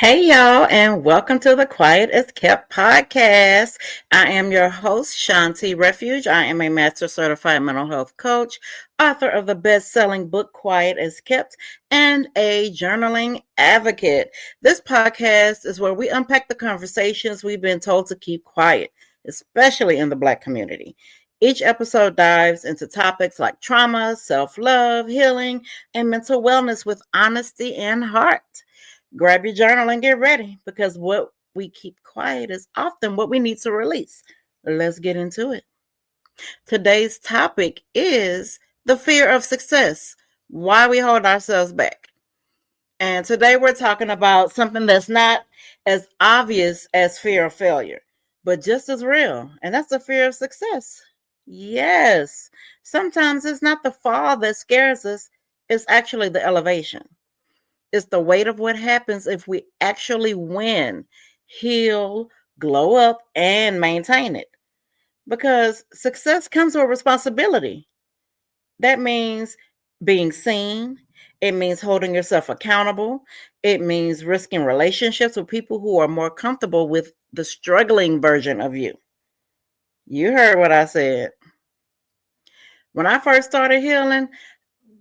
Hey y'all, and welcome to the Quiet is Kept podcast. I am your host, Shawnti Refuge. I am a master certified mental health coach, author of the best-selling book Quiet is Kept, and a journaling advocate. This podcast is where we unpack the conversations we've been told to keep quiet, especially in the Black community. Each episode dives into topics like trauma, self-love, healing, and mental wellness with honesty and heart. Grab your journal and get ready because what we keep quiet is often what we need to release. Let's get into it. Today's topic is the fear of success, why we hold ourselves back. And today we're talking about something that's not as obvious as fear of failure, but just as real, and that's the fear of success. Yes, sometimes it's not the fall that scares us, it's actually the elevation. It's the weight of what happens if we actually win, heal, glow up, and maintain it. Because success comes with responsibility. That means being seen. It means holding yourself accountable. It means risking relationships with people who are more comfortable with the struggling version of you. You heard what I said. When I first started healing,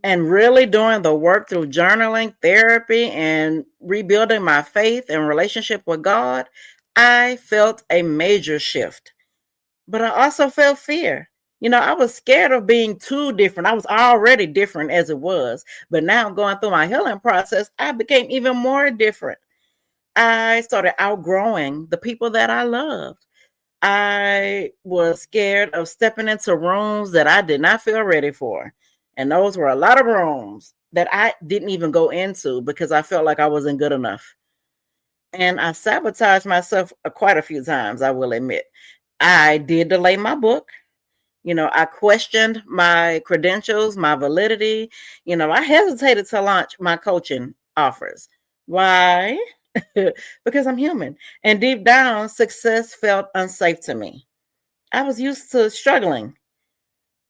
and really doing the work through journaling, therapy, and rebuilding my faith and relationship with God, I felt a major shift. But I also felt fear. I was scared of being too different. I was already different as it was. But now going through my healing process, I became even more different. I started outgrowing the people that I loved. I was scared of stepping into rooms that I did not feel ready for. And those were a lot of rooms that I didn't even go into because I felt like I wasn't good enough. And I sabotaged myself quite a few times, I will admit. I did delay my book. I questioned my credentials, my validity. I hesitated to launch my coaching offers. Why? Because I'm human. And deep down, success felt unsafe to me. I was used to struggling.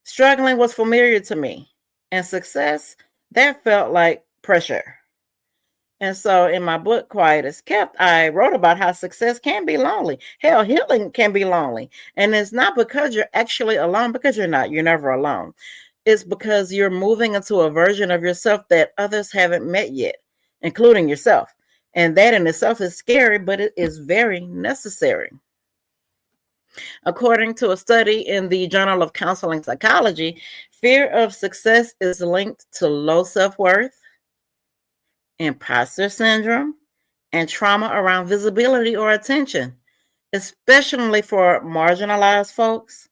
Struggling was familiar to me. And success, that felt like pressure. And so in my book, Quiet is Kept, I wrote about how success can be lonely. Hell, healing can be lonely. And it's not because you're actually alone, because you're not. You're never alone. It's because you're moving into a version of yourself that others haven't met yet, including yourself. And that in itself is scary, but it is very necessary. According to a study in the Journal of Counseling Psychology, fear of success is linked to low self-worth, imposter syndrome, and trauma around visibility or attention, especially for marginalized folks.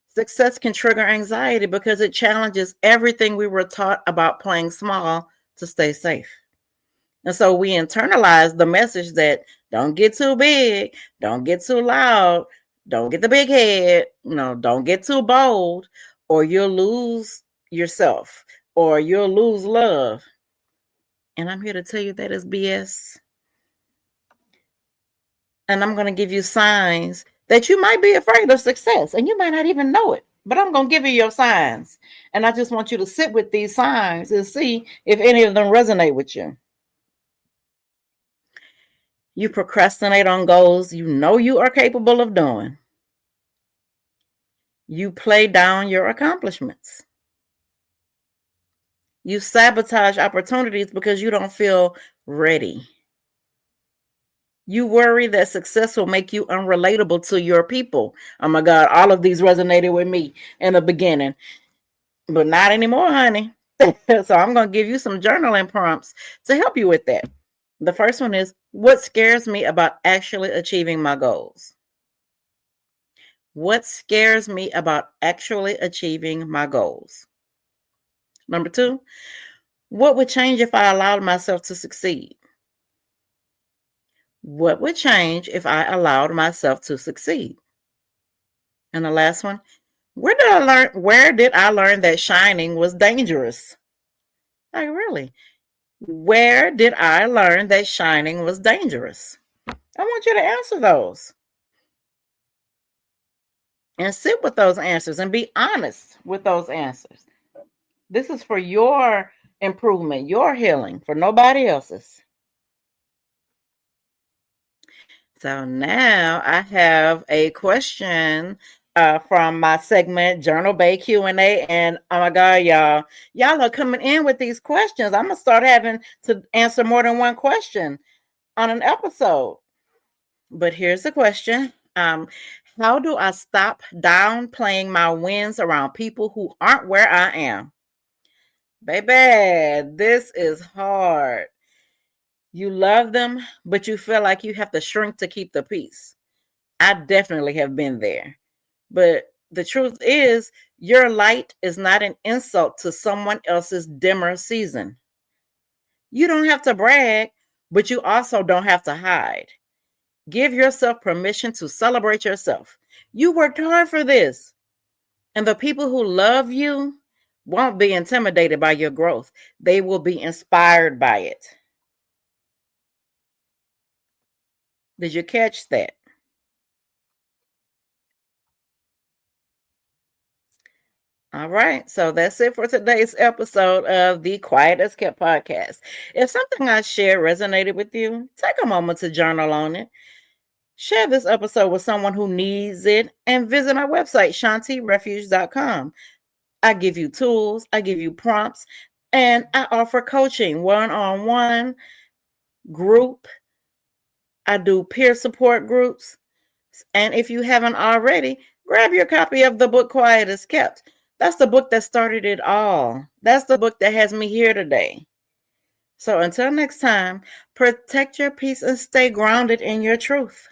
Success can trigger anxiety because it challenges everything we were taught about playing small to stay safe. And so we internalize the message that don't get too big, don't get too loud, don't get the big head, don't get too bold, or you'll lose yourself, or you'll lose love. And I'm here to tell you that is BS. And I'm going to give you signs that you might be afraid of success, and you might not even know it. But I'm going to give you your signs. And I just want you to sit with these signs and see if any of them resonate with you. You procrastinate on goals you know you are capable of doing. You play down your accomplishments. You sabotage opportunities because you don't feel ready. You worry that success will make you unrelatable to your people. Oh my God, all of these resonated with me in the beginning, but not anymore, honey. So I'm going to give you some journaling prompts to help you with that. The first one is, what scares me about actually achieving my goals? What scares me about actually achieving my goals? Number two, what would change if I allowed myself to succeed? What would change if I allowed myself to succeed? And the last one, where did I learn that shining was dangerous? Like, really? Where did I learn that shining was dangerous? I want you to answer those. And sit with those answers and be honest with those answers. This is for your improvement, your healing, for nobody else's. So now I have a question from my segment Journal Bay Q&A, and oh my God, y'all are coming in with these questions. I'm gonna start having to answer more than one question on an episode. But here's the question. How do I stop downplaying my wins around people who aren't where I am? Baby, this is hard. You love them, but you feel like you have to shrink to keep the peace. I definitely have been there. But the truth is, your light is not an insult to someone else's dimmer season. You don't have to brag, but you also don't have to hide. Give yourself permission to celebrate yourself. You worked hard for this. And the people who love you won't be intimidated by your growth. They will be inspired by it. Did you catch that? All right. So that's it for today's episode of the Quiet as Kept podcast. If something I shared resonated with you, take a moment to journal on it. Share this episode with someone who needs it and visit my website, ShawntiRefuge.com. I give you tools, I give you prompts, and I offer coaching one-on-one, group. I do peer support groups. And if you haven't already, grab your copy of the book Quiet as Kept. That's the book that started it all. That's the book that has me here today. So until next time, protect your peace and stay grounded in your truth.